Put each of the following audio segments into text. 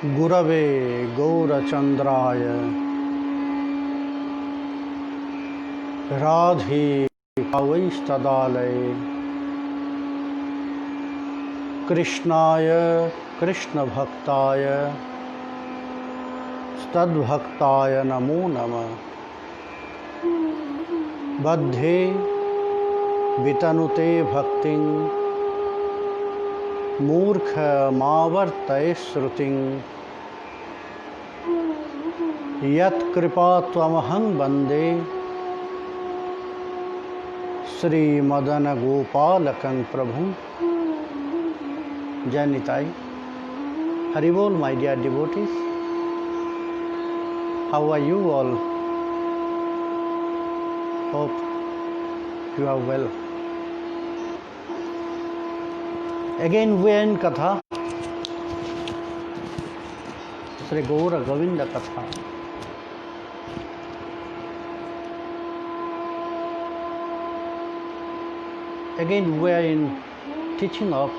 गुरवे गौरचंद्राय राधे कावैस्तदालय कृष्णाय कृष्णभक्ताय तद्भक्ताय नमो नमः। बद्धे वितनुते भक्तिं मूर्खमावर्तये श्रुतिं यत्कृपात्वमहं वन्दे श्रीमदनगोपालकं प्रभुं। जय निताई। हरि बोल, my dear devotees. How are you all? Hope you are well. Again we are in Katha, Sri Gaura Govinda Katha. Again we are in teaching of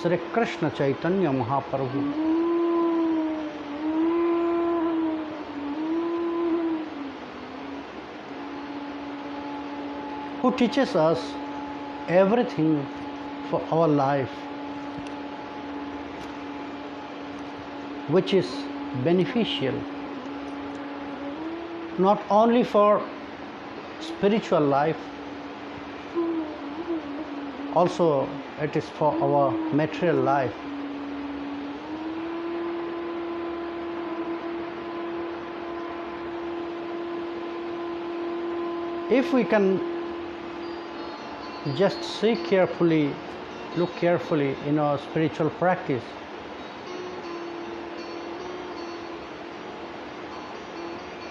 Sri Krishna Chaitanya Mahaprabhu, who teaches us everything for our life, which is beneficial not only for spiritual life, also it is for our material life. If we can just see carefully, look carefully in our spiritual practice,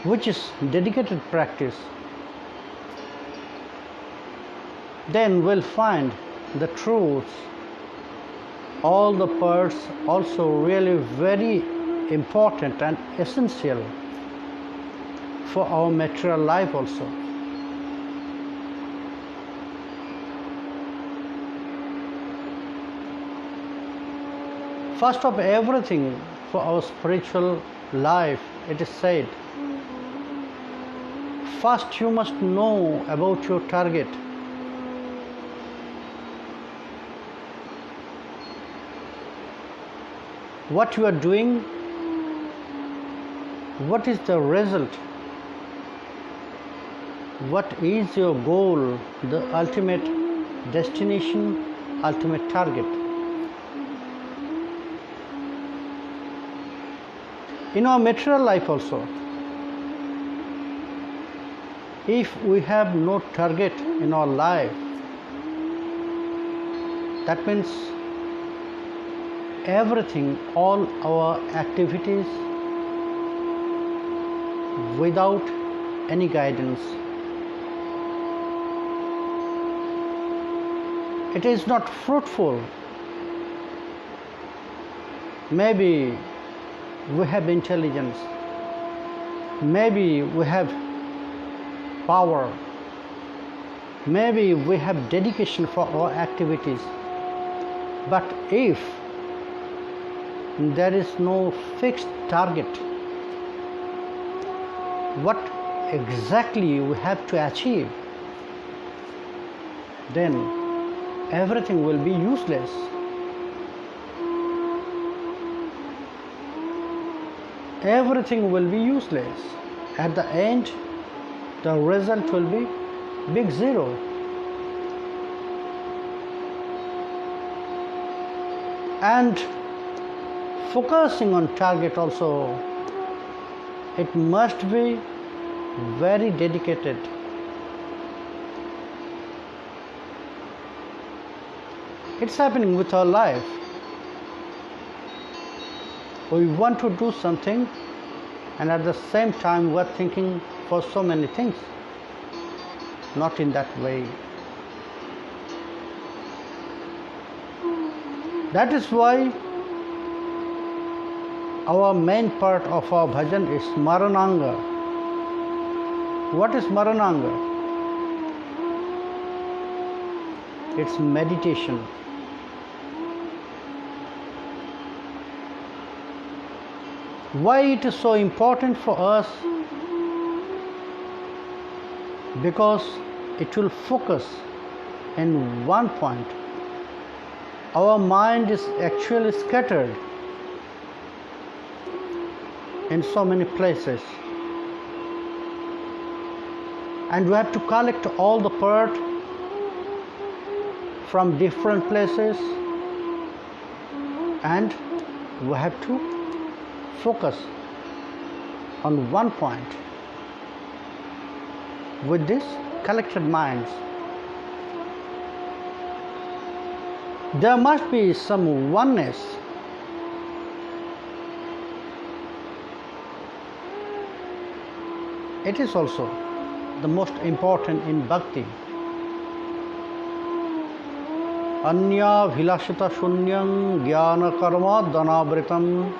which is dedicated practice, then we'll find the truths, all the parts also really very important and essential for our material life also. First of everything, for our spiritual life, it is said, first you must know about your target. What you are doing, what is the result, what is your goal, the ultimate destination, ultimate target. In our material life also, if we have no target in our life, that means everything, all our activities without any guidance, it is not fruitful. Maybe we have intelligence, maybe we have power, maybe we have dedication for our activities, but if there is no fixed target, what exactly we have to achieve, then everything will be useless. Everything will be useless. At the end, the result will be big zero. And focusing on target also, it must be very dedicated. It's happening with our life. We want to do something, and at the same time we are thinking for so many things. Not in that way. That is why our main part of our bhajan is Marananga. What is Marananga? It's meditation. Why it is so important for us? Because it will focus in one point. Our mind is actually scattered in so many places, and we have to collect all the part from different places, and we have to focus on one point with this collected minds. There must be some oneness. It is also the most important in bhakti. Anya bhilashita shunyam jnana karma dhanavritam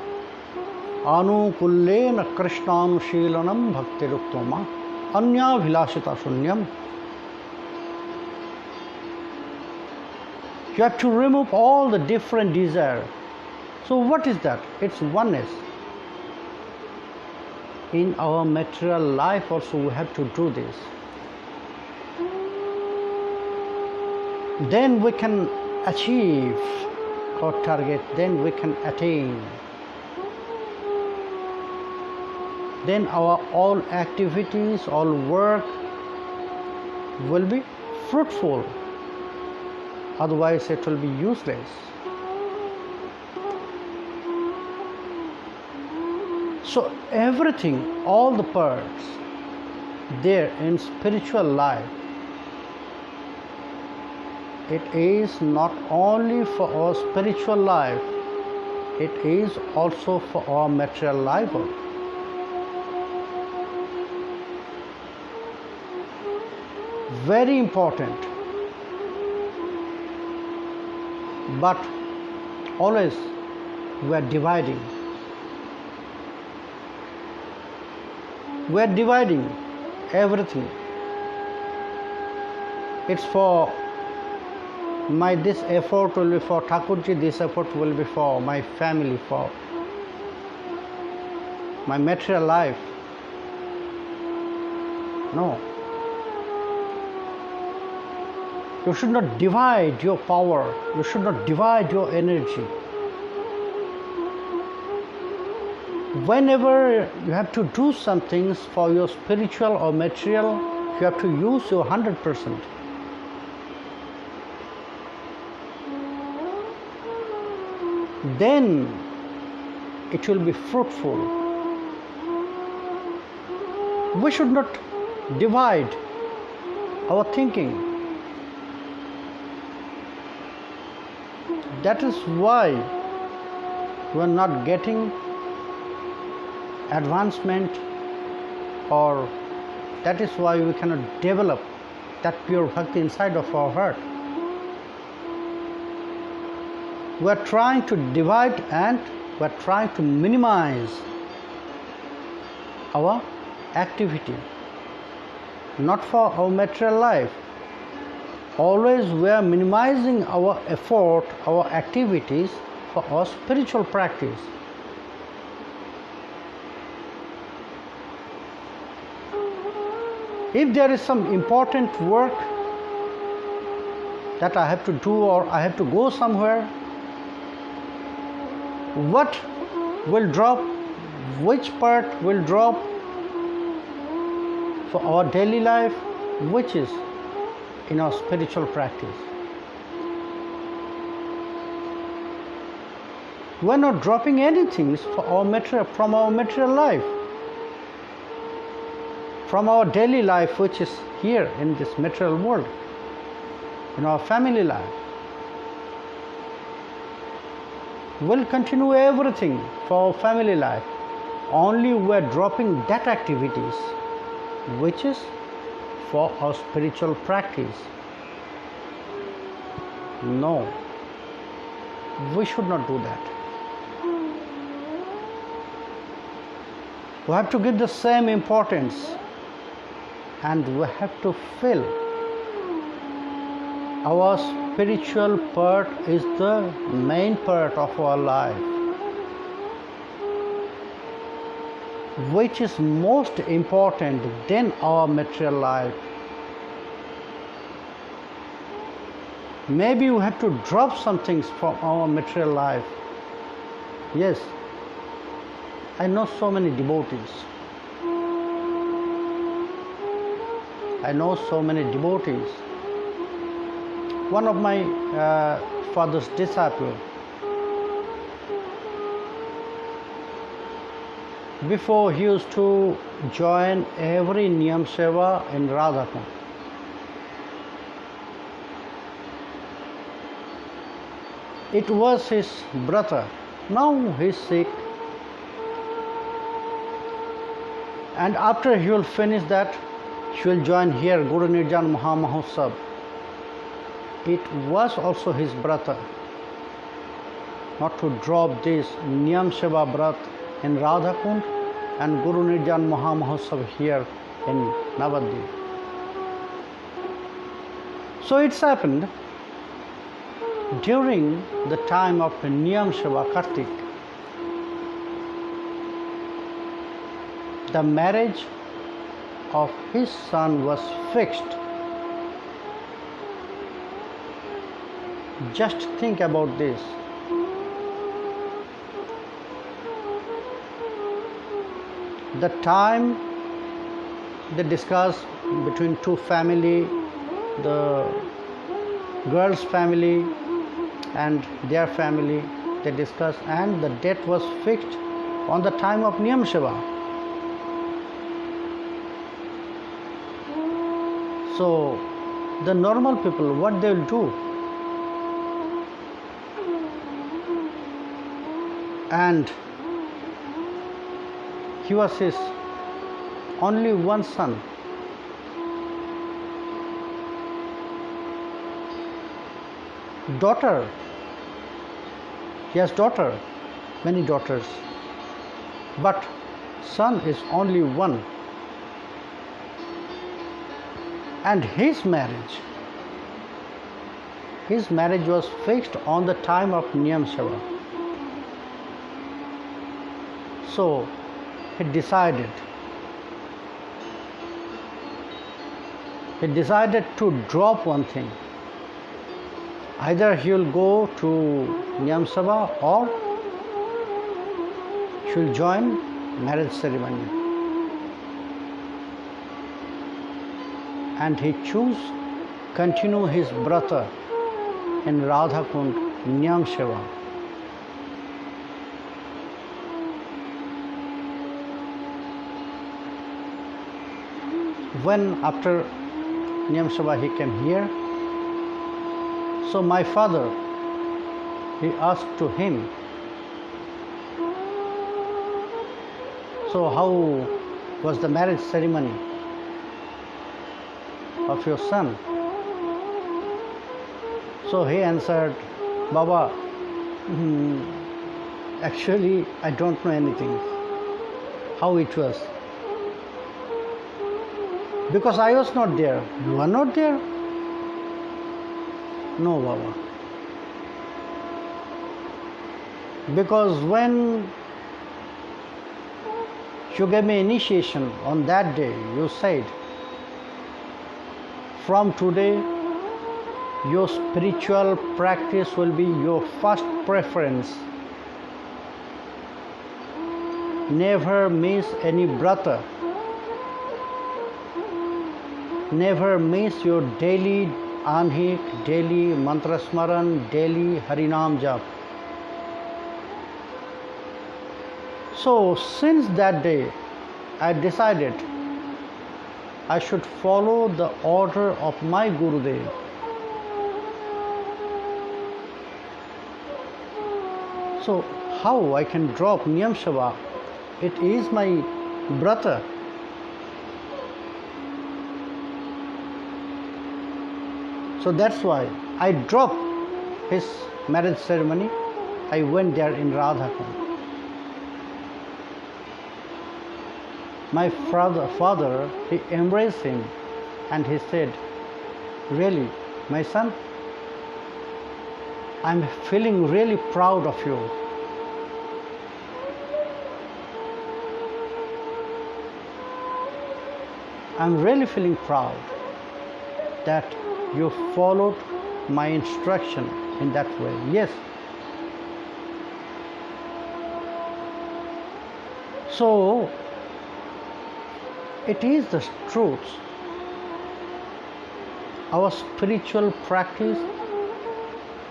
anukullena krishnanushilanam bhakti ruktoma. Anya bhilashita shunyam. You have to remove all the different desires. So what is that? It's oneness. In our material life also we have to do this. Then we can achieve our target, then we can attain. Then our all activities, all work will be fruitful. Otherwise it will be useless. So everything, all the parts there in spiritual life, it is not only for our spiritual life, it is also for our material life. Very important. But always we are dividing. We are dividing everything. It's for this effort will be for Thakurji, this effort will be for my family, for my material life. No. You should not divide your power. You should not divide your energy. Whenever you have to do some things for your spiritual or material, you have to use your 100%. Then it will be fruitful. We should not divide our thinking. That is why we are not getting advancement, or that is why we cannot develop that pure bhakti inside of our heart. We are trying to divide and we are trying to minimize our activity, not for our material life. Always we are minimizing our effort, our activities for our spiritual practice. If there is some important work that I have to do, or I have to go somewhere, what will drop, which part will drop for our daily life, which is in our spiritual practice. We are not dropping anything for our from our material life, from our daily life, which is here in this material world, in our family life. We'll continue everything for our family life. Only we are dropping that activities which is for our spiritual practice. No, we should not do that. We have to give the same importance, and we have to feel our spiritual part is the main part of our life. which is most important than our material life. Maybe we have to drop some things from our material life. Yes, I know so many devotees. One of my father's disciples, before he used to join every Niyam Seva in Radhakund. It was his brother. Now he is sick, and after he will finish that, he will join here Guru Nirjan Maha Mahotsav. It was also his brother not to drop this Niyam Seva Brat in Radhakund and Guru Nirjan Maha Mahotsav here in Navadvip. So it's happened during the time of Niyam Seva Kartik. The marriage of his son was fixed. Just think about this. The time they discuss between two family, the girl's family and their family, they discuss, and the date was fixed on the time of Niyam Seva. So the normal people, what they will do? And he was his only one son. Daughter, he has daughter, many daughters, but son is only one. And his marriage was fixed on the time of Niyam Seva. So he decided to drop one thing. Either he will go to Niyam Seva or he will join marriage ceremony. And he chose continue his brata in Radhakund Niyam Seva. When after Niyam Seva he came here, so my father, he asked to him, so how was the marriage ceremony of your son? So he answered, Baba, actually I don't know anything, how it was. Because I was not there. You are not there? No, Baba. Because when you gave me initiation on that day, you said, from today, your spiritual practice will be your first preference. Never miss any brata. Never miss your daily anhik, daily mantra smaran, daily harinam jap. So since that day, I decided I should follow the order of my Gurudev. So how I can drop Niyam Seva? It is my brother. So that's why I dropped his marriage ceremony. I went there in Radhakund. My father, he embraced him and he said, really, my son, I'm feeling really proud of you. I'm really feeling proud that you followed my instruction in that way. Yes. So, it is the truth. Our spiritual practice,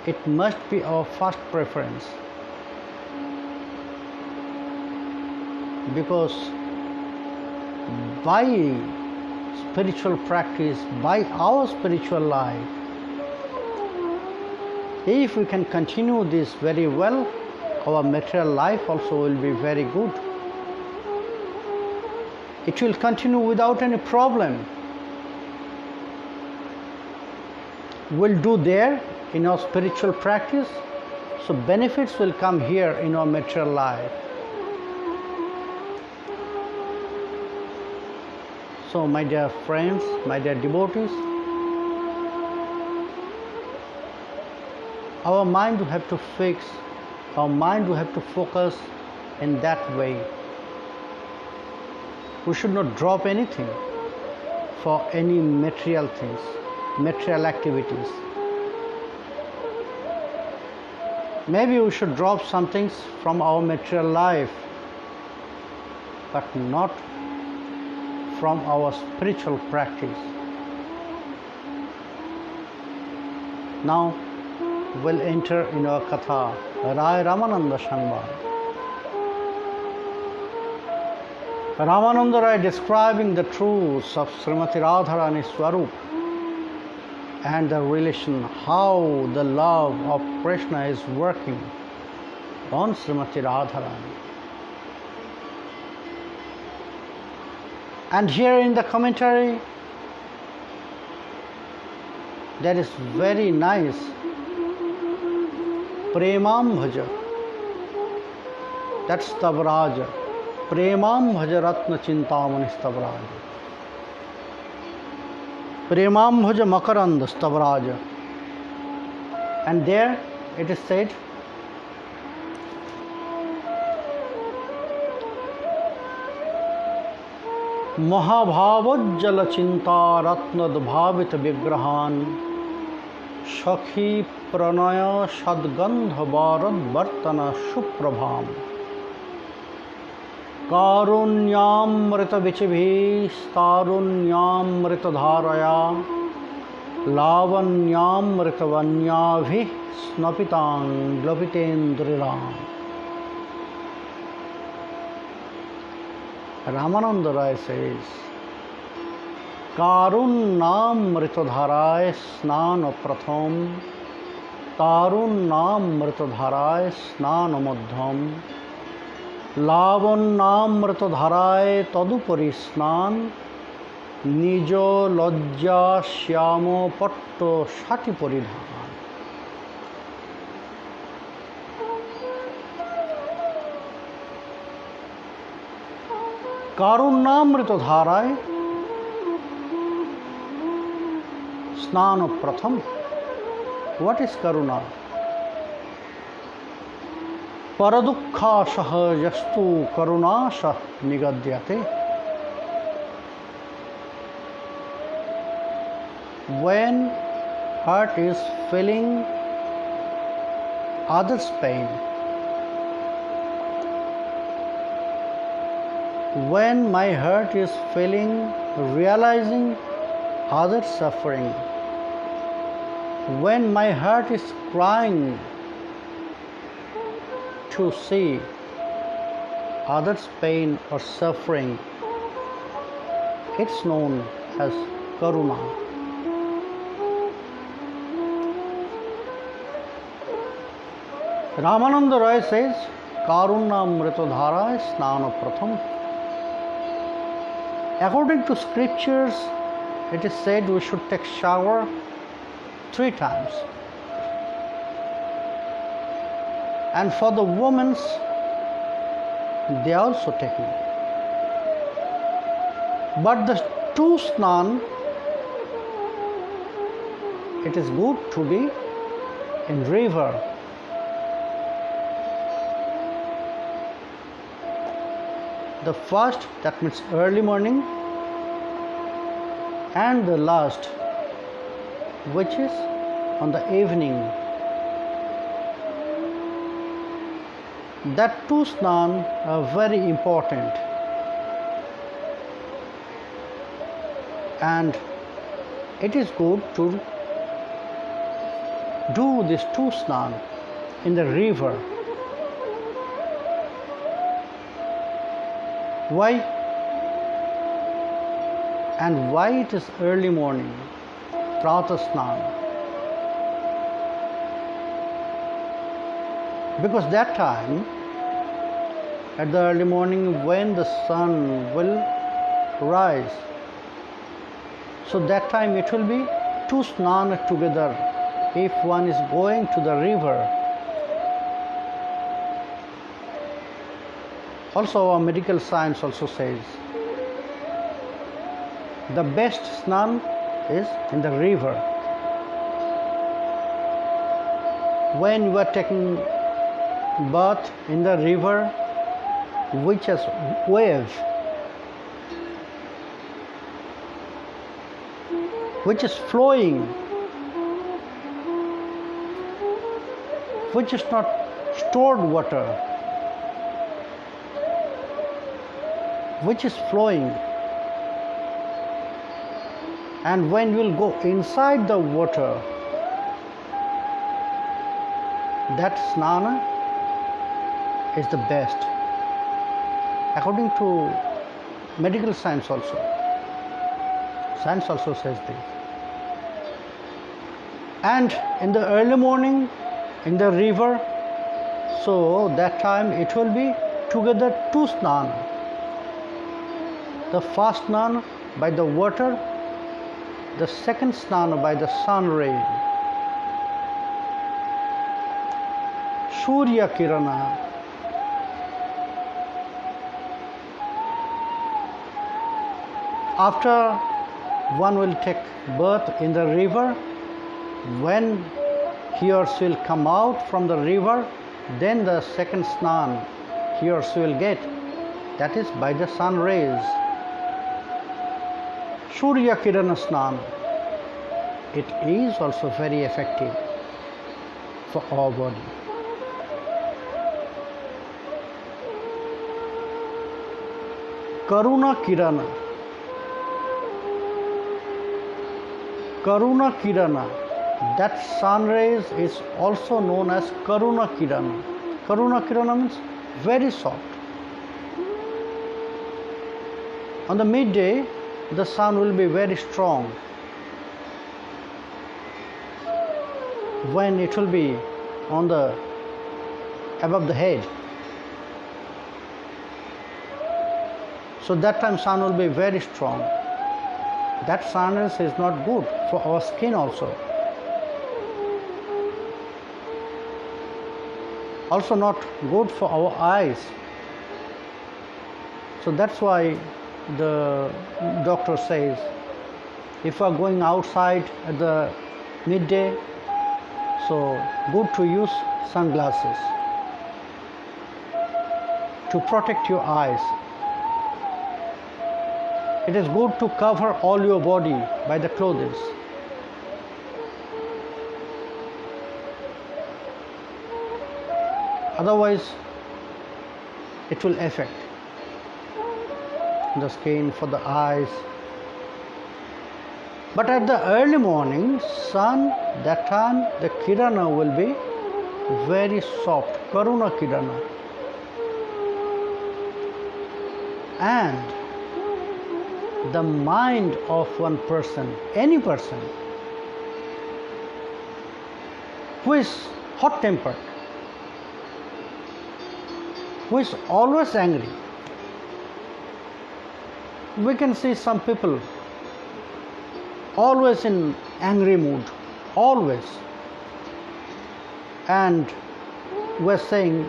it must be our first preference. Because by spiritual practice, by our spiritual life, if we can continue this very well, our material life also will be very good. It will continue without any problem. We'll do there in our spiritual practice, so benefits will come here in our material life. So my dear friends, my dear devotees, our mind will have to fix, our mind will have to focus in that way. We should not drop anything for any material things, material activities. Maybe we should drop some things from our material life, but not from our spiritual practice. Now we'll enter in our katha, Raya Ramananda Samvad. Ramananda Raya describing the truths of Srimati Radharani Swarup and the relation, how the love of Krishna is working on Srimati Radharani. And here in the commentary, that is very nice. Premam bhaja, that's Stavraja. Premam bhaja ratna chintamani Stavraja. Premam bhaja makaranda Stavraja. And there it is said, महाभावोज्जल चिंता रत्नद भावित विग्रहान सखी Pranay सद्गंध Word वर्तन सुप्रभाम कारुण्यामृत विचिभिस्तारुण्यामृत धारया लावण्यामृत वन्याभिः स्नपितांग्लपितेन्द्रिराम. Ramananda Raya says, Karunnamritadharaye snana pratham, Tarunnamritadharaye snana madhyam, Lavannamritadharaye tadupari snan, Nijo lajja shyamo patto shati paridhan. Karunnamrita dharaye snana pratham. What is karuna? Paradukha sahajastu karunasha nigadyate. When heart is feeling others' pain, when my heart is feeling, realizing others' suffering, when my heart is crying to see others' pain or suffering, it's known as karuna. Ramananda Raya says, Karunnamrita dharaye snana pratham. According to scriptures, it is said we should take shower 3 times. And for the women, they are also taking. But the 2 snan, it is good to be in river. The first, that means early morning, and the last, which is on the evening. That two snan are very important, and it is good to do this two snan in the river. Why? And why it is early morning, Pratah Snan? Because that time, at the early morning when the sun will rise, so that time it will be two snan together if one is going to the river. Also our medical science also says the best snan is in the river. When you are taking bath in the river which has wave, which is flowing, which is not stored water, which is flowing, and when you will go inside the water, that snana is the best, according to medical science also. Science also says this. And in the early morning in the river, so that time it will be together two snan. The first snan by the water, the second snan by the sun ray. Surya Kirana. After one will take bath in the river, when he or she will come out from the river, then the second snan he or she will get, that is by the sun rays. Surya Kirana Snan. It is also very effective for our body. Karuna Kirana. Karuna Kirana. That sun rays is also known as Karuna Kirana. Karuna Kirana means very soft. On the midday, the sun will be very strong. When it will be on the above the head, so that time sun will be very strong. That sunrise is not good for our skin also. Also not good for our eyes. So that's why the doctor says if you are going outside at the midday, so good to use sunglasses to protect your eyes. It is good to cover all your body by the clothes. Otherwise, it will affect the skin, for the eyes. But at the early morning sun, that time the kirana will be very soft, Karuna Kirana. And the mind of one person, any person who is hot-tempered, who is always angry. We can see some people always in angry mood, always. And we're saying,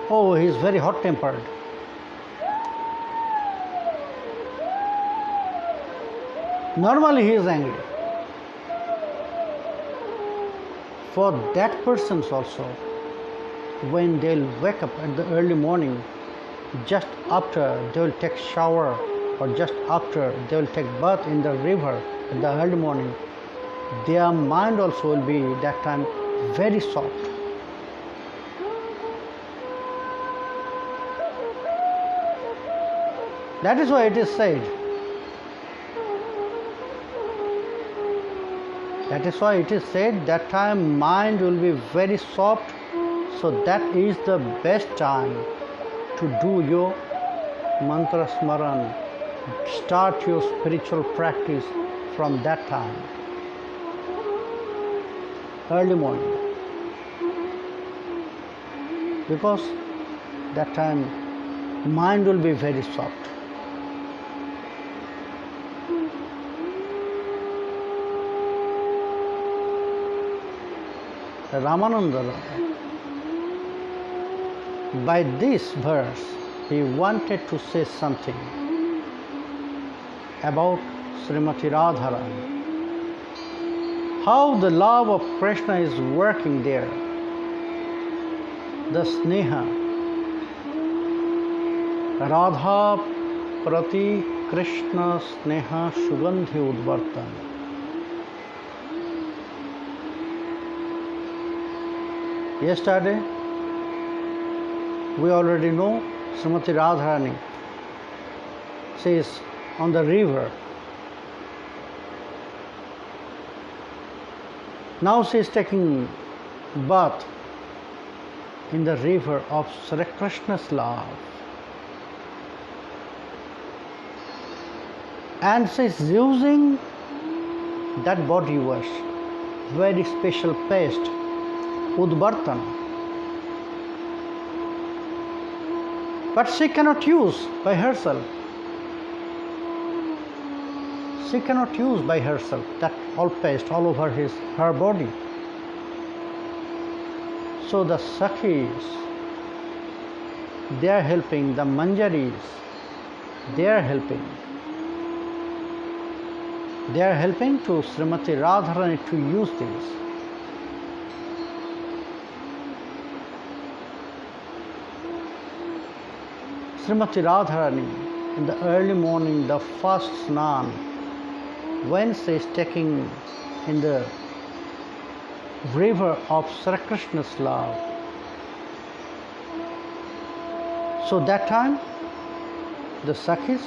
oh, he's very hot-tempered. Normally he is angry. For that persons also, when they'll wake up at the early morning, just after they will take shower or just after they will take bath in the river in the early morning, their mind also will be that time very soft. That is why it is said. That is why it is said that time mind will be very soft. So that is the best time to do your mantra smaran. Start your spiritual practice from that time. Early morning. Because that time mind will be very soft. Ramananda, by this verse, he wanted to say something about Srimati Radharani. How the love of Krishna is working there. The sneha. Radha prati Krishna sneha sugandhi udvartan. Yesterday, we already know Srimati Radharani. She is on the river. Now she is taking bath in the river of Sri Krishna's love. And she is using that body wash, very special paste, udvartan. But she cannot use by herself. She cannot use by herself that all paste all over her body. So the Sakhis, they are helping, the Manjaris, they are helping. They are helping to Srimati Radharani to use this. Srimati Radharani in the early morning, the first snan, when she is taking in the river of Sri Krishna's love. So that time, the Sakhis,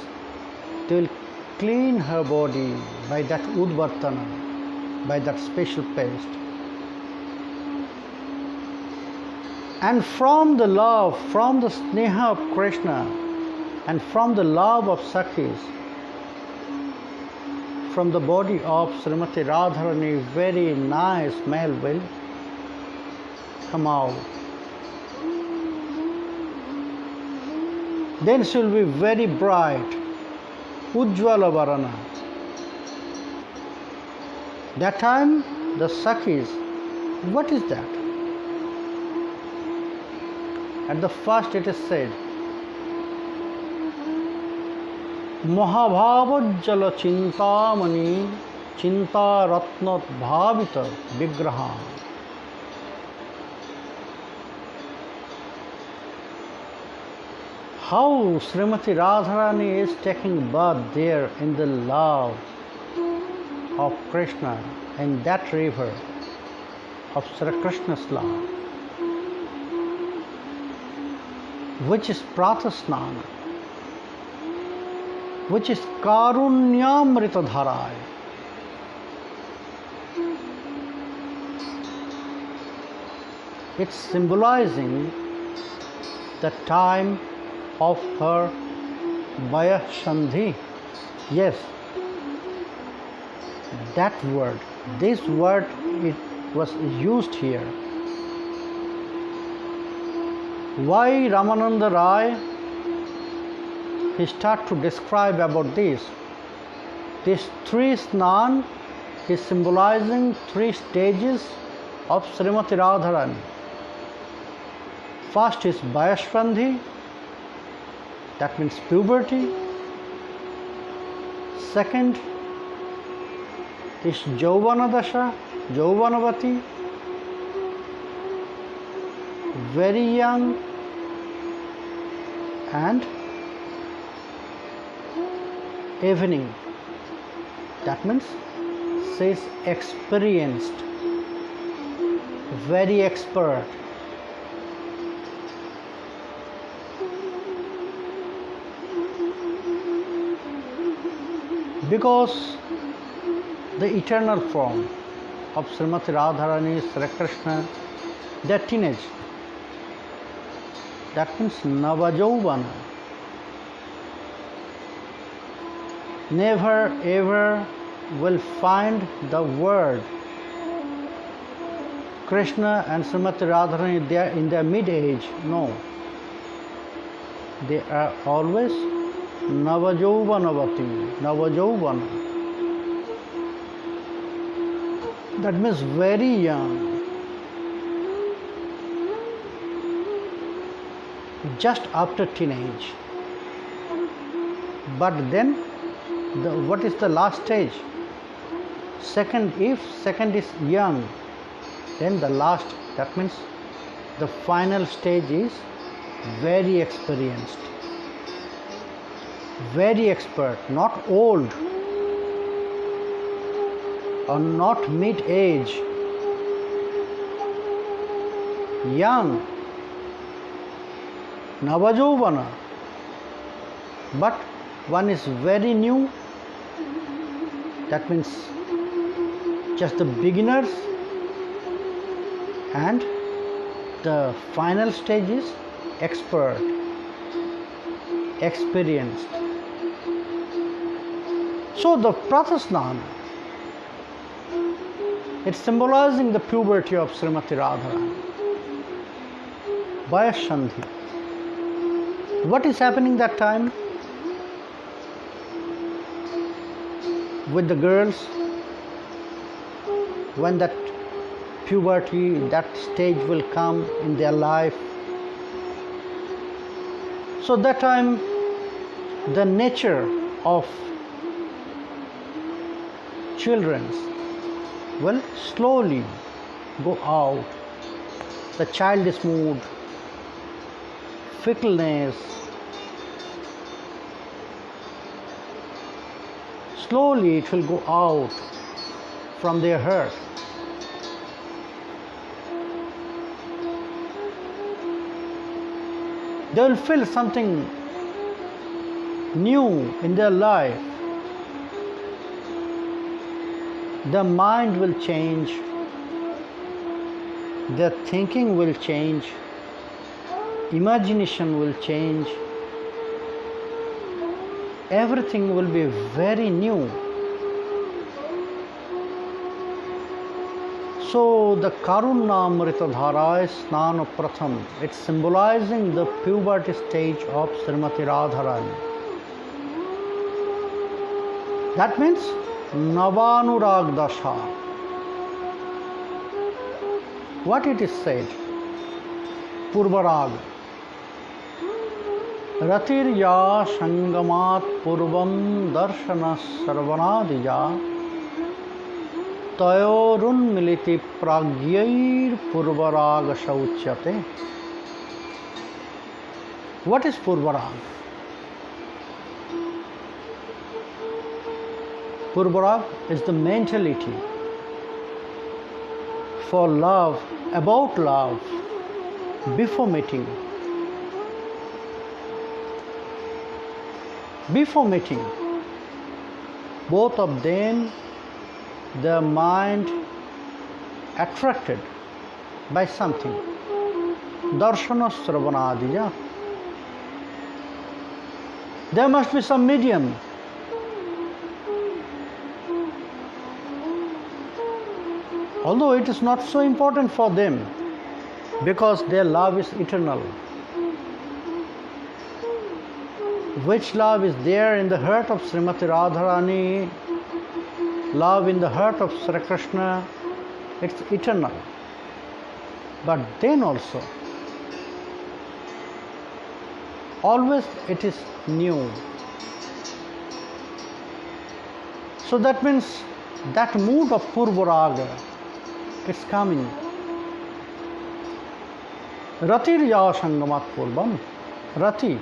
they will clean her body by that udvartana, by that special paste. And from the love, from the sneha of Krishna, and from the love of Sakhis, from the body of Srimati Radharani, very nice smell will come out. Then she will be very bright, Ujjvala Varana. That time, the Sakhis, what is that? At the first it is said, Mahabhavajjala Chintamani Chinta Ratnat Bhavita Vigraha. How Srimati Radharani is taking bath there in the love of Krishna in that river of Sri Krishna's love, which is Pratasnana, which is Karunyamrita Dharai. It's symbolizing the time of her Vayasandhi. Yes, that word, this word, it was used here. Why Ramananda Raya, he start to describe about this. This three snan is symbolizing three stages of Srimati Radharani. First is Vayasvandhi, that means puberty. Second is Jauvana Dasha, Jauvanavati, very young, and evening. That means she is experienced, very expert. Because the eternal form of Srimati Radharani, Sri Krishna, they are teenage. That means Navajauvana. Never ever will find the word Krishna and Srimati Radharani, they are in their mid-age. No. They are always Navajauvanavati, Navajauvana. That means very young. Just after teenage. But then, what is the last stage? Second, if second is young, then the last, that means the final stage is very experienced, very expert, not old or not mid-age, young, Navajauvana, but one is very new, that means just the beginners, and the final stage is expert, experienced. So the Prathasnana, it's symbolizing the puberty of Srimati Radharani. Vayasandhi. What is happening that time with the girls when that puberty, that stage will come in their life? So that time the nature of children will slowly go out. The childish mood, fickleness, slowly it will go out from their heart. They will feel something new in their life. Their mind will change, their thinking will change, imagination will change, everything will be very new. So the Karunamrita Dharai Snana Pratham, it's symbolizing the puberty stage of Srimati Radharani. That means Navanurag Dasha. What it is said? Purvarag. Ratirya Sangamat Purvam Darshana Sarvanadija Tayorun Militi Pragyair Purvarag Shauchyate. What is Purvarag? Purvarag is the mentality for love, about love, before meeting. Before meeting, both of them, their mind attracted by something. Darshana Sravanadija. There must be some medium. Although it is not so important for them, because their love is eternal. Which love is there in the heart of Srimati Radharani, love in the heart of Sri Krishna, it's eternal. But then also, always it is new. So that means that mood of Purvaraga, it's coming. Ratirya Sangamat Purvam. Rati.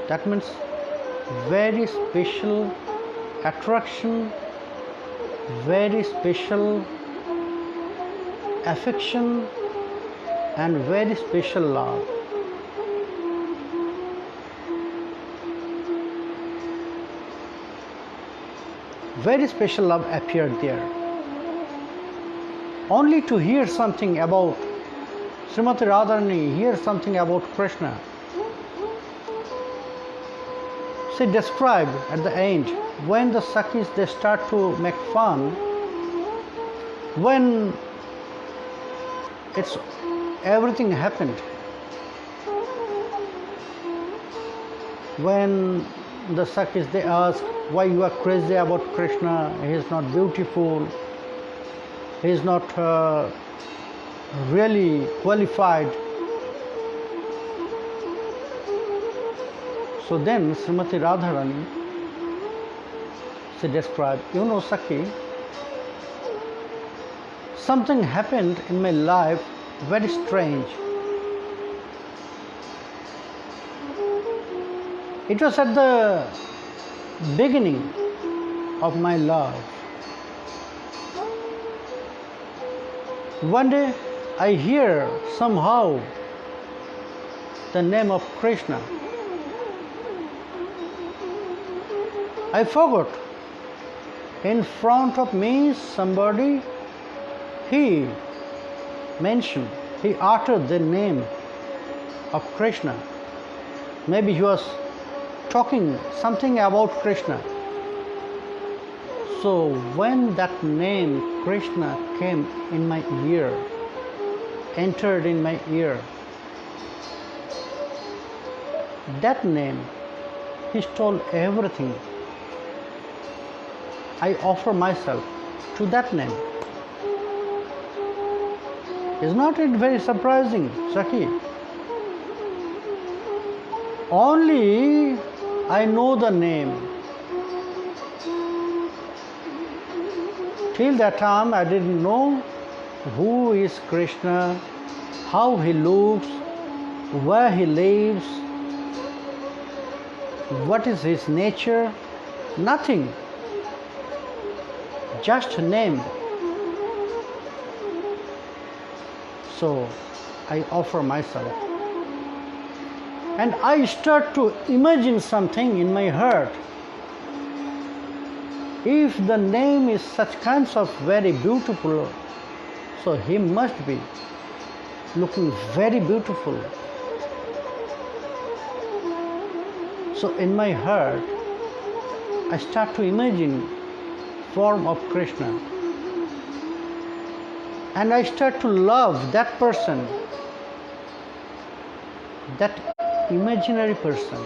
That means very special attraction, very special affection, and very special love. Very special love appeared there. Only to hear something about Srimati Radharani, hear something about Krishna. She described at the end, when the Sakhis they start to make fun, when it's everything happened, when the Sakhis they ask why you are crazy about Krishna, he is not beautiful, he is not really qualified. So then Srimati Radharani, she described, you know Sakhi, something happened in my life very strange. It was at the beginning of my love. One day I hear somehow the name of Krishna. I forgot. In front of me somebody, he mentioned, he uttered the name of Krishna. Maybe he was talking something about Krishna. So when that name Krishna came in my ear, entered in my ear, that name, he stole everything. I offer myself to that name. Is not it very surprising, Sakhi? Only I know the name. Till that time I didn't know who is Krishna, how he looks, where he lives, what is his nature, nothing. Just a name. So I offer myself. And I start to imagine something in my heart. If the name is such kinds of very beautiful, so he must be looking very beautiful. So in my heart, I start to imagine form of Krishna. And I start to love that person, that imaginary person.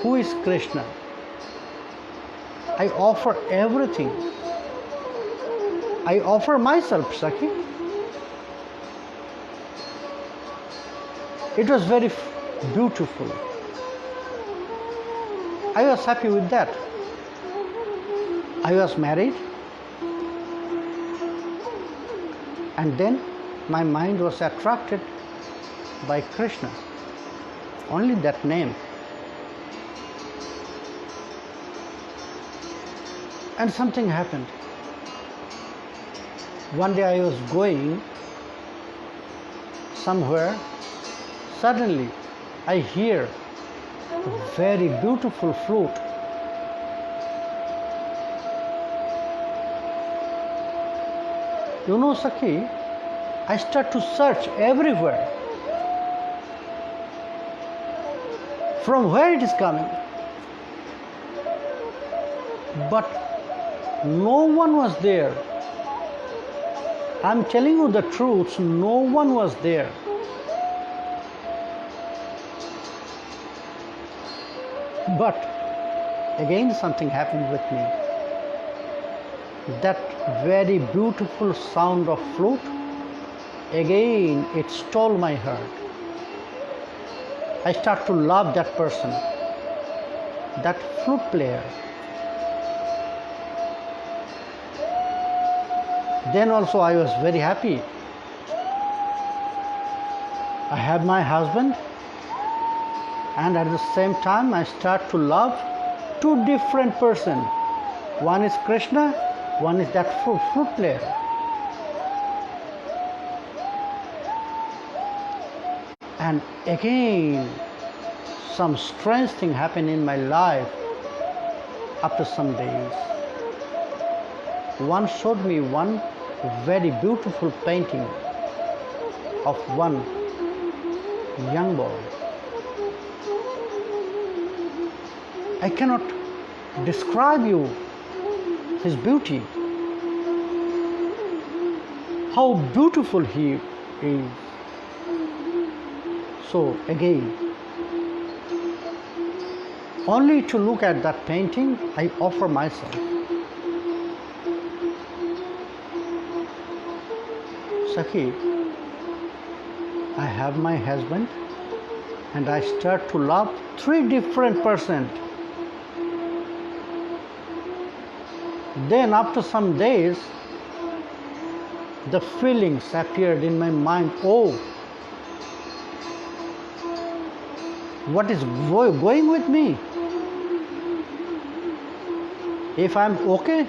Who is Krishna? I offer everything. I offer myself, Sakhi. It was very beautiful. I was happy with that. I was married, and then my mind was attracted by Krishna, only that name. And something happened. One day I was going somewhere, suddenly I hear a very beautiful flute. You know, Sakhi, I start to search everywhere. From where it is coming? But no one was there. I'm telling you the truth, no one was there. But again something happened with me. That very beautiful sound of flute, again it stole my heart. I start to love that person, that flute player. Then also I was very happy. I have my husband, and at the same time I start to love two different persons. One is Krishna, one is that flute player. And again, some strange thing happened in my life after some days. One showed me one very beautiful painting of one young boy. I cannot describe you his beauty, how beautiful he is. So again, only to look at that painting, I offer myself. Sakhi, I have my husband and I start to love three different persons. Then after some days, the feelings appeared in my mind. Oh, what is going with me? If I'm okay,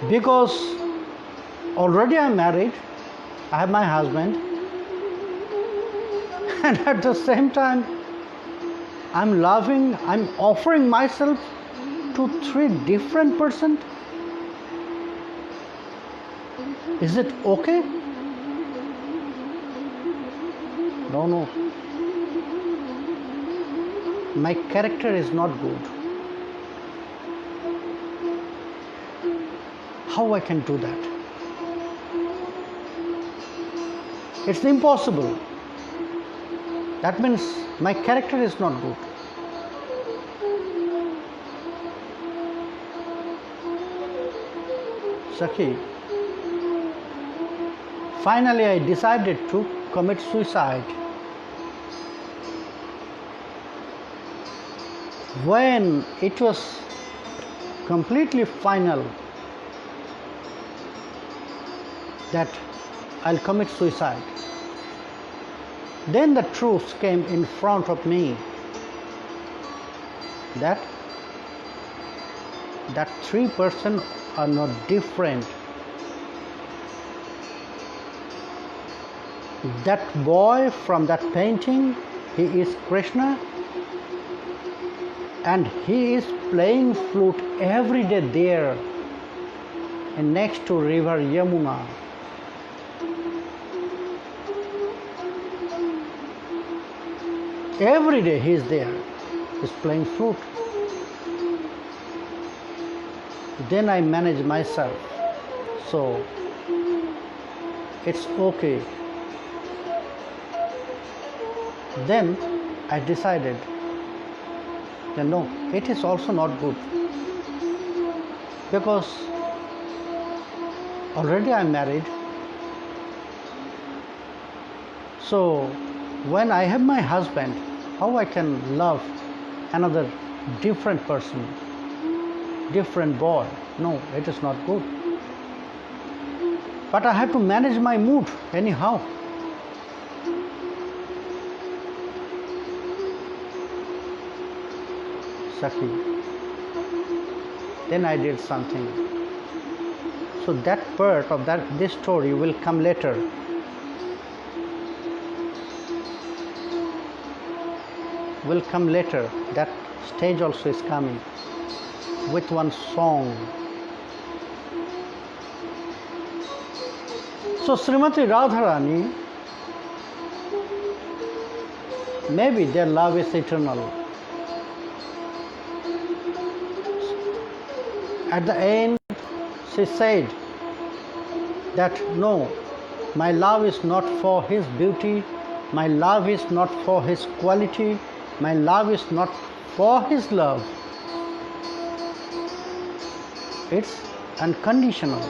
because already I'm married, I have my husband, and at the same time I'm loving, I'm offering myself to three different persons. Is it okay? No. My character is not good. How I can do that? It's impossible. That means my character is not good. Sakhi, finally I decided to commit suicide. When it was completely final that I'll commit suicide, then the truth came in front of me that three persons are not different. That boy from that painting, he is Krishna, and he is playing flute every day there and next to river Yamuna. Every day he is there, he's playing flute. Then I manage myself, so it's okay. Then I decided that no, it is also not good, because already I'm married. So when I have my husband, how I can love another different person, different boy? No, it is not good. But I have to manage my mood anyhow. Sakhi. Then I did something. So that part of this story will come later. Will come later. That stage also is coming with one song. So Srimati Radharani, maybe their love is eternal. At the end, she said that no, my love is not for his beauty, my love is not for his quality, my love is not for his love. It's unconditional.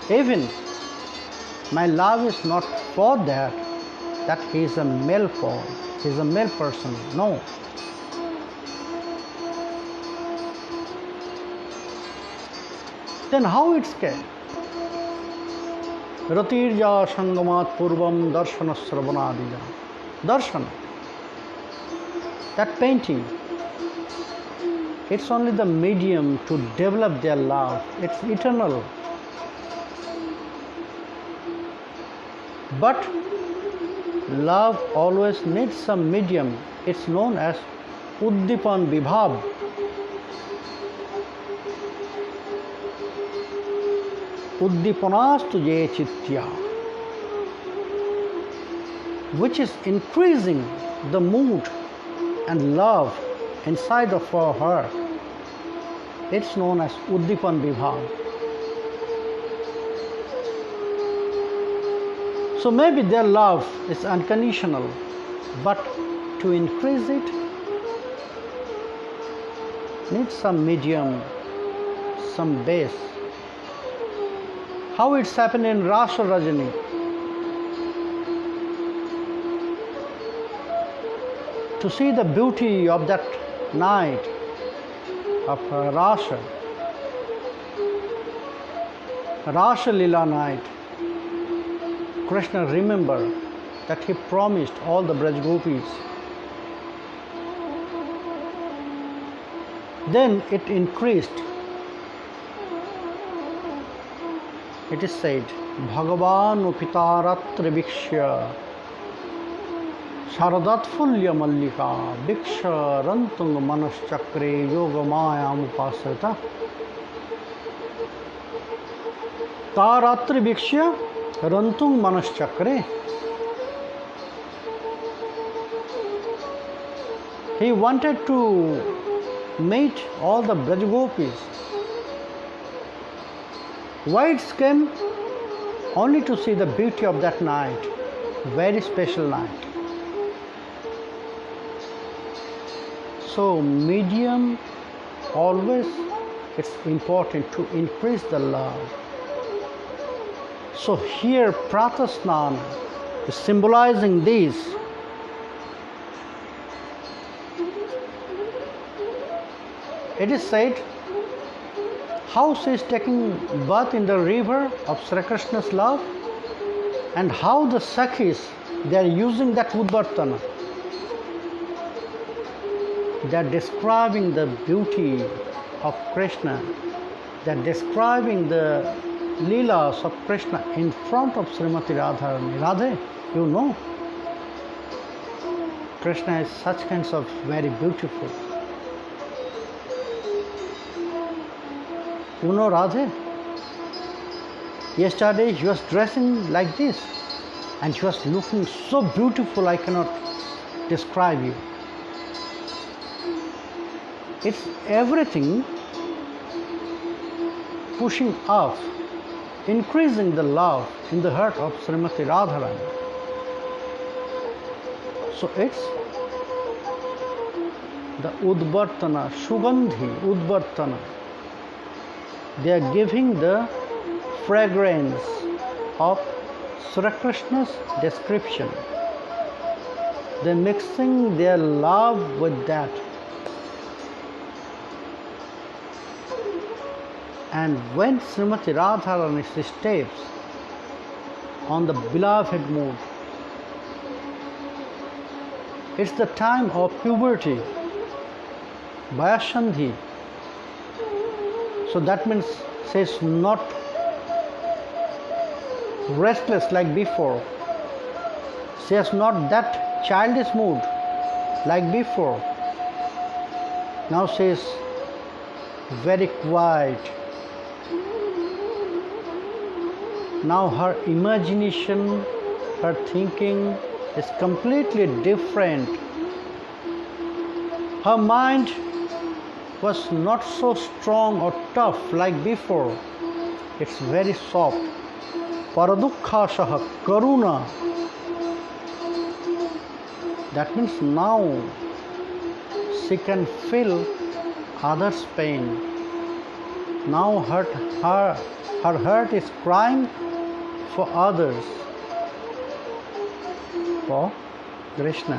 Even my love is not for that he is a male form, he is a male person. No. Then how it can? Ratirja Sangamat Purvam Darshana Sravanadija. Darshana. That painting, it's only the medium to develop their love. It's eternal. But love always needs some medium. It's known as Uddipan Vibhav. Uddipanastu ye chitya, which is increasing the mood and love inside of our heart. It's known as Uddipan Vibhav. So maybe their love is unconditional, but to increase it needs some medium, some base. How it's happened in Rasa Rajani. To see the beauty of that night of Rasa Leela night, Krishna remembered that he promised all the Braj Gopis. Then it increased. It is said, Bhagavan Upitaratra Vikshya Sharadatfulya Mallika Viksha Rantung Manaschakre Yoga Mayam Upasrita Taratri Vikshya Rantung Manaschakre. He wanted to meet all the Braj Gopis. Whites came only to see the beauty of that night, very special night. So medium, always it's important to increase the love. So here Pratasnan is symbolizing this. It is said, how she is taking bath in the river of Sri Krishna's love, and how the Sakhis, they are using that Udvartana. They are describing the beauty of Krishna. They are describing the Leelas of Krishna in front of Srimati Radharani. Radhe, you know, Krishna is such kinds of very beautiful. You know Radhe? Yesterday she was dressing like this and she was looking so beautiful I cannot describe you. It's everything pushing up, increasing the love in the heart of Srimati Radharani. So it's the Udvartana, Sugandhi, Udvartana. They are giving the fragrance of Sri Krishna's description. They are mixing their love with that. And when Srimati Radharani steps on the beloved mood, it's the time of puberty, Vayasandhi. So that means she is not restless like before. She has not that childish mood like before. Now she is very quiet. Now her imagination, her thinking is completely different. Her mind was not so strong or tough like before. It's very soft. Paradukkhasaha karuna. That means now she can feel others' pain. Now her heart is crying for others, for Krishna.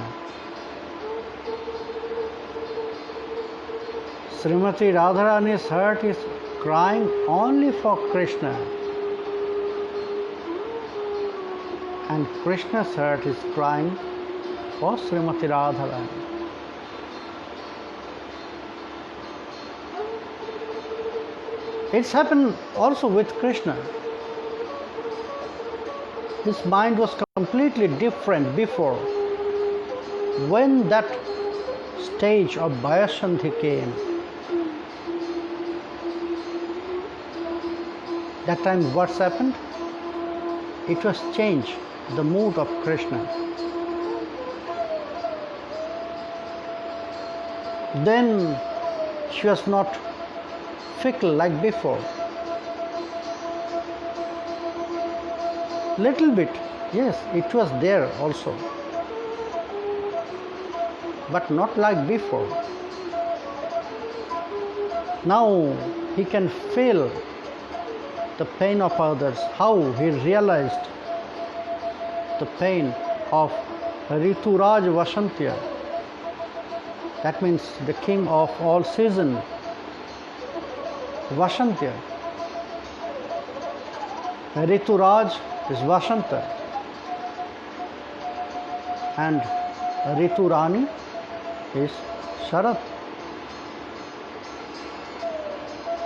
Srimati Radharani's heart is crying only for Krishna. and Krishna's heart is crying for Srimati Radharani. It's happened also with Krishna. His mind was completely different before. When that stage of Bhayashanti came, that time what's happened? It was changed, the mood of Krishna. Then she was not fickle like before. Little bit, yes, it was there also, but not like before. Now he can feel the pain of others, how he realized the pain of Rituraj Vasantya. That means the king of all season, Vasantya. Rituraj is Vasanta and Riturani is Sharat.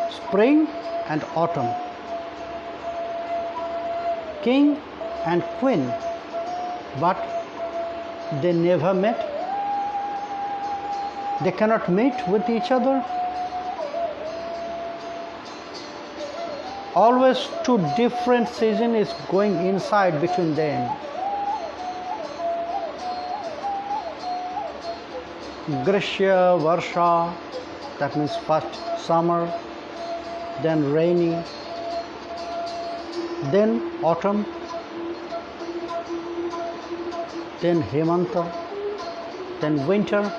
Spring and autumn. King and queen, but they never met. They cannot meet with each other. Always two different seasons is going inside between them. Grishya, Varsha, that means first summer, then rainy, then autumn, then Hemanta, then winter,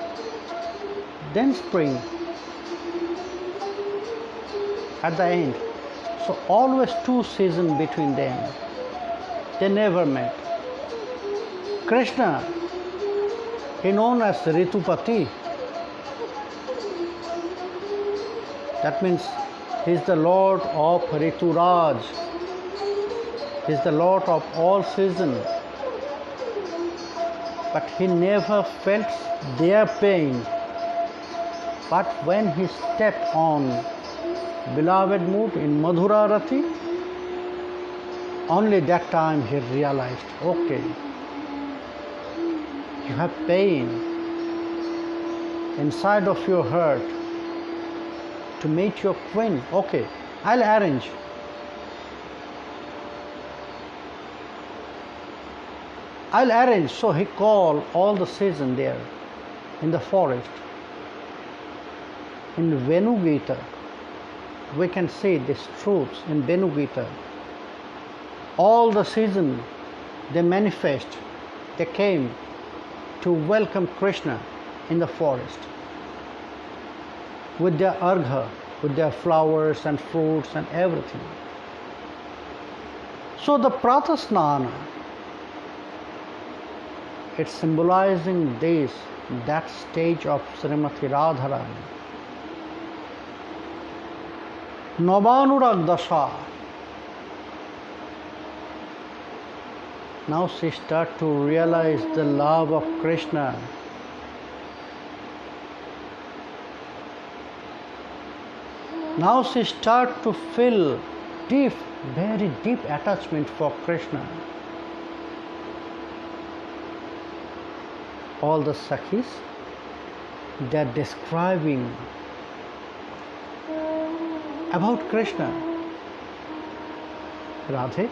then spring at the end. So always two seasons between them. They never met. Krishna, he known as Ritupati. That means he is the Lord of Rituraj. He is the Lord of all seasons. But he never felt their pain. But when he stepped on beloved mood in Madhura Rathi, only that time he realized, okay, you have pain inside of your heart to meet your queen. Okay, I'll arrange. So he called all the season there in the forest. In Venu Gita, we can see these truths in Venu Gita. All the seasons they manifest, they came to welcome Krishna in the forest with their argha, with their flowers and fruits and everything. So the Pratasnana, it's symbolizing that stage of Srimati Radharani. Navanurag Dasha. Now she starts to realize the love of Krishna. Now she starts to feel deep, very deep attachment for Krishna. All the Sakhis, they are describing about Krishna. Radhe,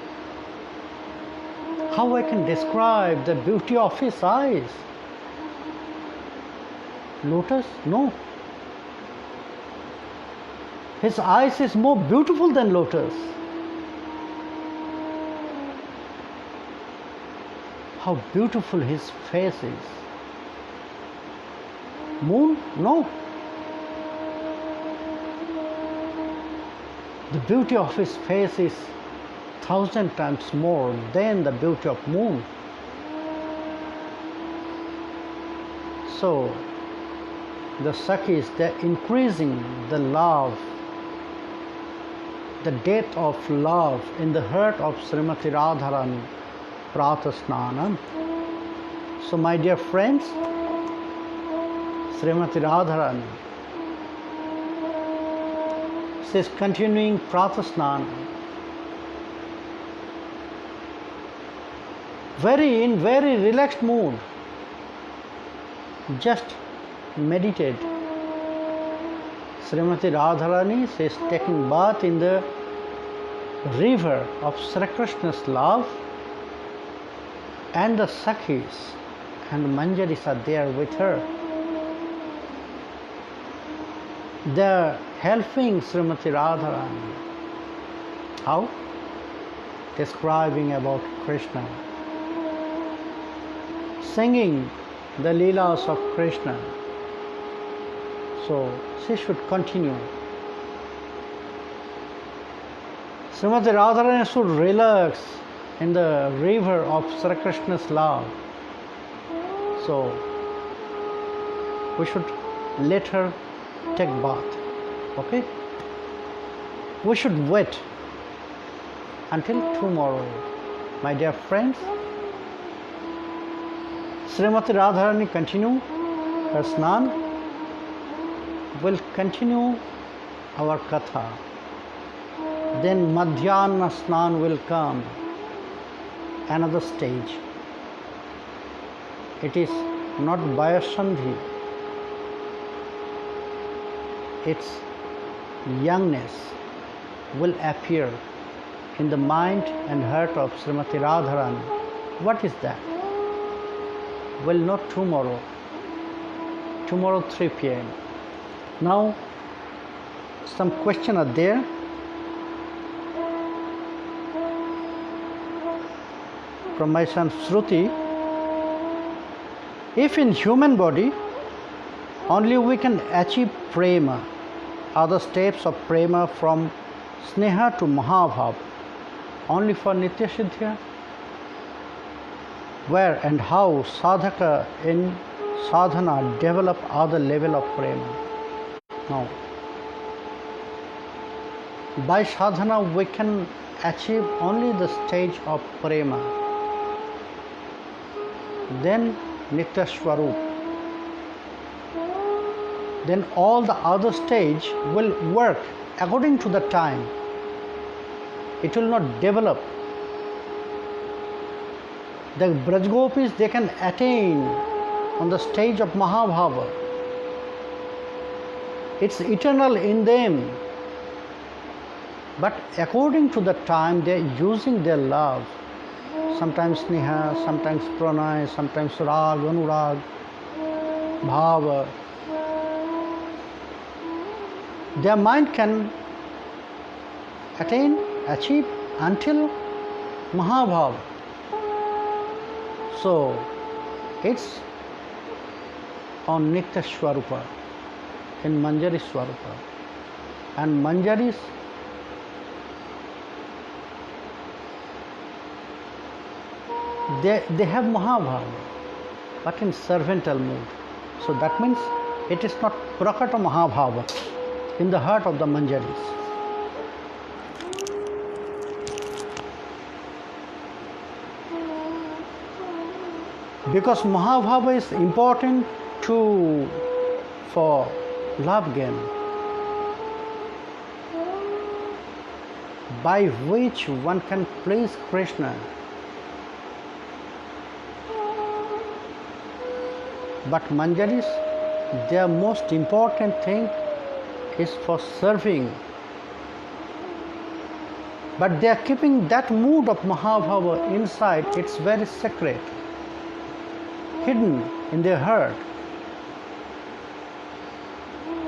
how I can describe the beauty of his eyes? Lotus? No. His eyes is more beautiful than lotus. How beautiful his face is. Moon? No. The beauty of his face is 1,000 times more than the beauty of moon. So the Sakhis, they're increasing the love, the depth of love in the heart of Srimati Radharani pratasnanam. So my dear friends, Srimati Radharani, she is continuing pratasnanam. In very relaxed mood. Just meditate. Srimati Radharani is taking bath in the river of Sri Krishna's love, and the Sakhis and Manjaris are there with her. They are helping Srimati Radharani. How? Describing about Krishna, singing the Leelas of Krishna. So she should continue. Srimati Radharani should relax in the river of Sri Krishna's love. So we should let her take bath. Okay? We should wait until tomorrow. My dear friends, Srimati Radharani continue her snan. Will continue our katha. Then Madhyana Snan will come, another stage. It is not Vayasandhi, its youngness will appear in the mind and heart of Srimati Radharani. What is that? We'll know tomorrow 3 p.m. Now, some questions are there. From my son Shruti, if in human body only we can achieve prema, other steps of prema from sneha to mahabhav, only for nitya siddhya, where and how sadhaka in sadhana develop other level of prema? No. By sadhana we can achieve only the stage of prema, then nitya swarup. Then all the other stage will work according to the time. It will not develop. The Brajgopis, they can attain on the stage of Mahabhava. It's eternal in them. But according to the time, they are using their love. Sometimes sneha, sometimes pranay, sometimes rag, anurag, bhava. Their mind can achieve until Mahabhava. So, it's on Nitya Swarupa, in Manjari Swarupa. And Manjaris, they have Mahabhava, but in servantal mood. So that means it is not Prakata Mahabhava in the heart of the Manjaris. Because Mahabhava is important for love gain, by which one can please Krishna. But Manjaris, their most important thing is for serving. But they are keeping that mood of Mahabhava inside. It's very sacred, hidden in their heart.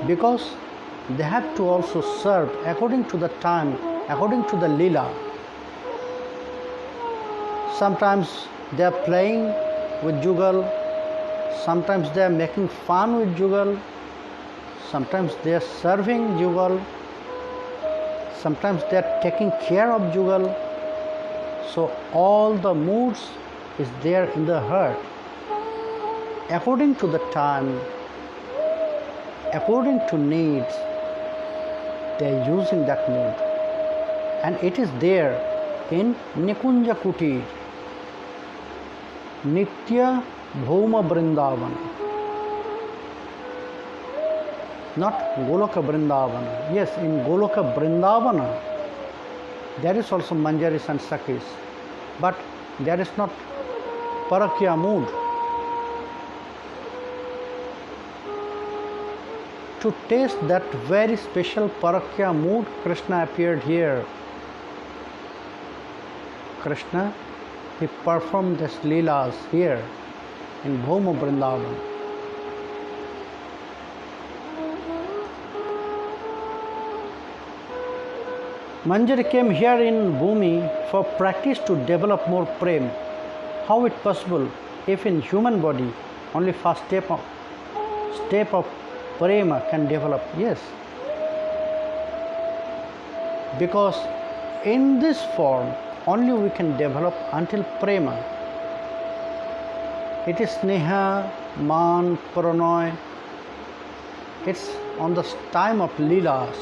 Because they have to also serve according to the time, according to the lila. Sometimes they are playing with jugal, sometimes they are making fun with jugal, sometimes they are serving jugal, sometimes they are taking care of jugal. So all the moods is there in the heart. According to the time, according to needs, they are using that mood. And it is there in Nikunja Kutir. Nitya Bhoma Brindavana. Not Goloka Brindavana. Yes, in Goloka Brindavana there is also Manjaris and Sakhis, but there is not Parakya mood. To taste that very special Parakya mood, Krishna appeared here. Krishna, he performed this Leelas here in Bhoma Vrindavan. Manjari came here in Bhumi for practice to develop more prem. How it possible if in human body only first step of prema can develop? Yes, because in this form only we can develop until prema. It is sneha, man, pranay. It's on the time of Leelas.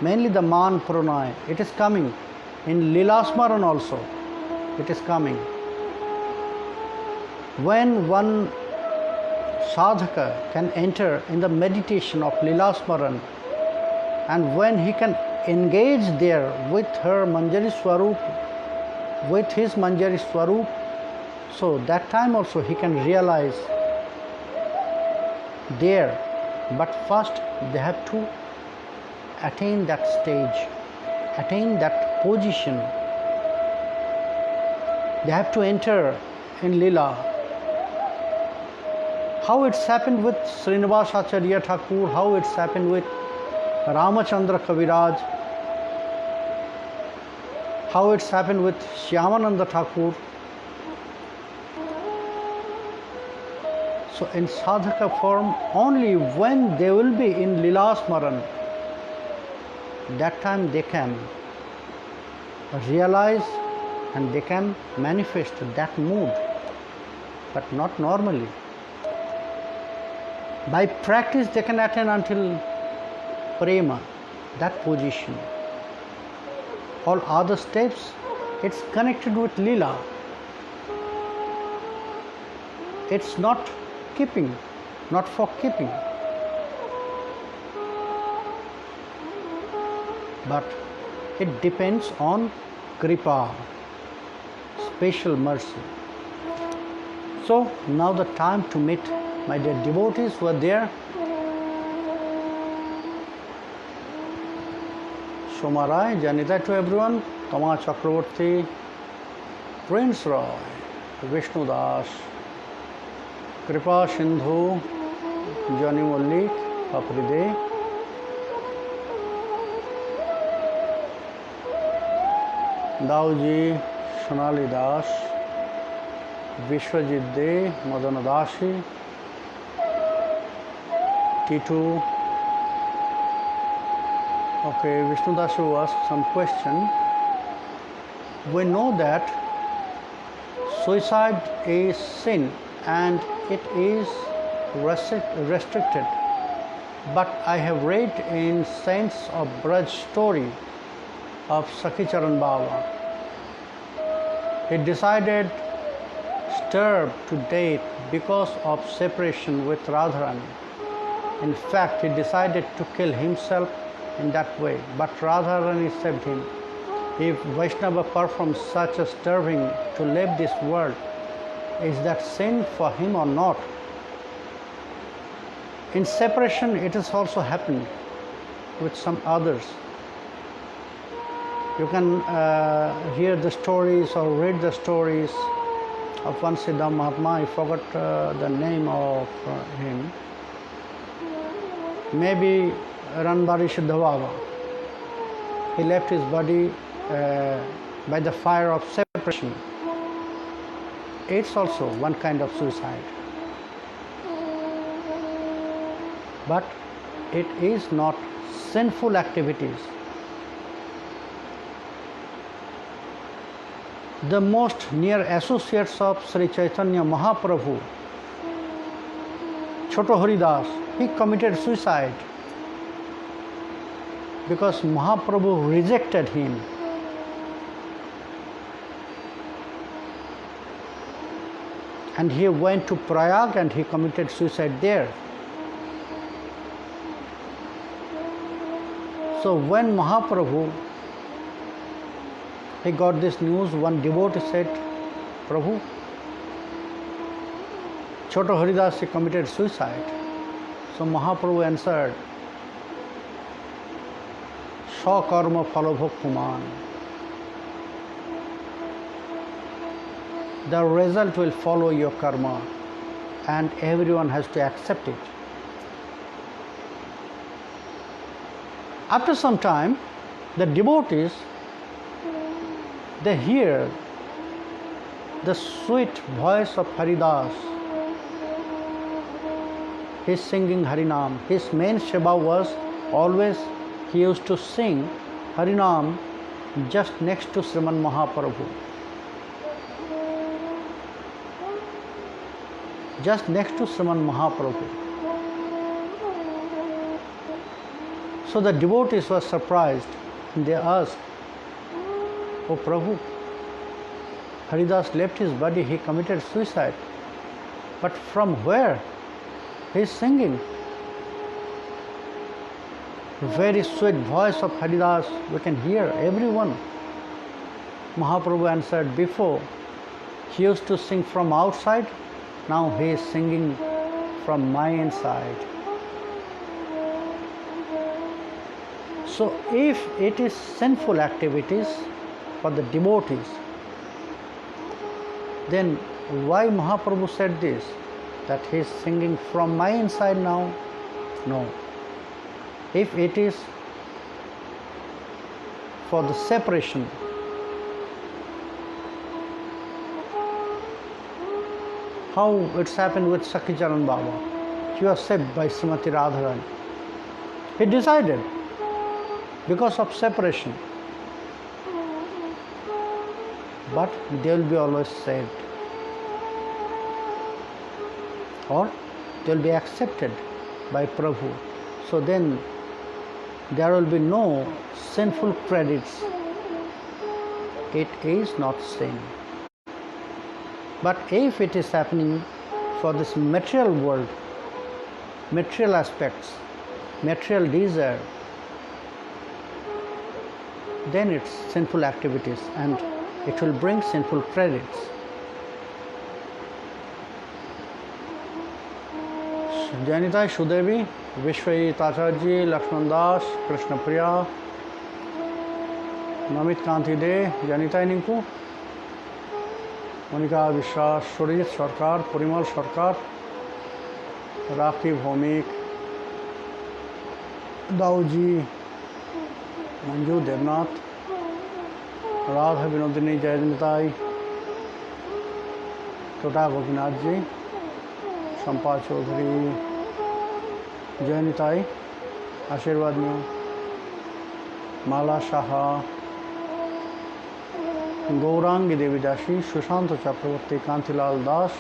Mainly the man pranay. It is coming. In Leelasmaran also it is coming. When one sadhaka can enter in the meditation of Leelasmaran, and when he can engage there with her Manjari Swarup, with his Manjari Swarup, so that time also he can realize there. But first they have to attain that stage, attain that position. They have to enter in Leela. How it's happened with Srinivas Acharya Thakur, how it's happened with Ramachandra Kaviraj, how it's happened with Shyamananda Thakur. So in sadhaka form, only when they will be in Leelasmaran, that time they can realize and they can manifest that mood, but not normally. By practice they can attain until prema, that position. All other steps, it's connected with Leela. It's not keeping, not for keeping. But it depends on Kripa, special mercy. So now the time to meet my dear devotees were there. Somarai, Janita to everyone, Tama Chakravarti, Prince Roy, Vishnu Das, Kripa Sindhu, Johnny Mollik, Apride, Dauji, Sonali Das, Vishwajit De, Madan Dashi, Titu. Okay, Vishnu Das will ask some question. We know that suicide is sin and it is restricted. But I have read in Saints of Braj story of Sakhicharan Baba. He decided starve to death because of separation with Radharani. In fact, he decided to kill himself in that way, but Radharani saved him. If Vaishnava performs such a starving to leave this world, is that sin for him or not? In separation, it has also happened with some others. You can hear the stories or read the stories of one Siddha Mahatma. I forgot the name of him. Maybe Ranbari Siddha Baba. He left his body by the fire of separation. It's also one kind of suicide. But it is not sinful activities. The most near associates of Sri Chaitanya Mahaprabhu, Choto Haridas, he committed suicide because Mahaprabhu rejected him. and he went to Prayag and he committed suicide there. So when Mahaprabhu, he got this news, one devotee said, Prabhu, Choto Haridas, he committed suicide. So Mahaprabhu answered, Sakarma phalabhok kuman. The result will follow your karma and everyone has to accept it. After some time, the devotees, they hear the sweet voice of Haridas. He is singing Harinam. His main seva was always he used to sing Harinam just next to Sriman Mahaprabhu. Just next to Sriman Mahaprabhu. So the devotees were surprised and they asked, Oh Prabhu, Haridas left his body, he committed suicide. But from where? He is singing. Very sweet voice of Haridas, we can hear everyone. Mahaprabhu answered, before he used to sing from outside, now he is singing from my inside. So if it is sinful activities for the devotees, then why Mahaprabhu said this? That he is singing from my inside now? No. If it is for the separation, how it's happened with Sakhicharan Baba. He was saved by Srimati Radharani. He decided because of separation, but they will be always saved, or they will be accepted by Prabhu. So then there will be no sinful credits. It is not sin. But if it is happening for this material world, material aspects, material desire, then it's sinful activities and it will bring sinful credits. Janitai Shudevi, Vishwai Tacharji, Lakshman Das, Krishna Priya, Namit Kanti De, Janitai Ninku, Monika Vishwas, Surit Sarkar, Purimal Sarkar, Rakhi Bhomik, Dauji, Manju Devnath, Radha Vinodini Jayanitai, Tota Gopinathji, Shampa Chaudhary, Jayanitai, Ashirwad New, Mala Shaha, Gaurangi Devidashi, Sushanta Chakraborty, Kantilal Das,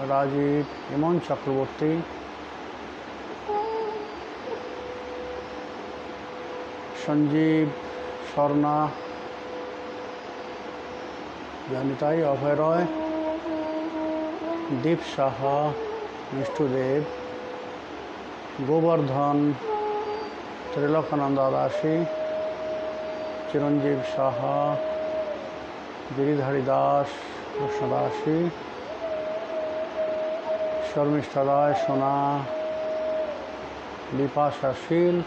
Rajiv, Iman Chakraborty, Sanjeev, Sharna, Janitai, Abhay Roy, Deep Shaha, Nishtudev, Govardhan, Trilokananda Dashi, Chiranjeev Shaha, Giridhari Das, Krishnadashi, Sharmishta Rai, Sona, Lipa Shashil,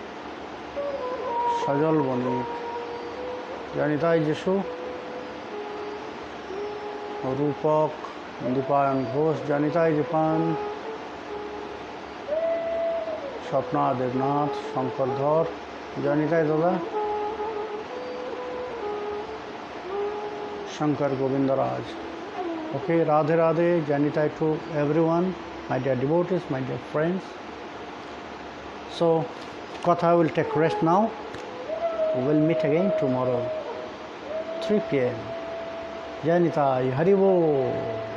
Sajal Bonik, Janitai Jishu, Rupak, Dipayan Ghosh, Janitai Japan, Swapna Devnath, Shankar Dhar, Janitai Dada, Shankar Govindaraj. Okay, Radhe Radhe, Janitai to everyone, my dear devotees, my dear friends. So, Katha will take rest now. We will meet again tomorrow, 3 p.m. Janitai, Haribo.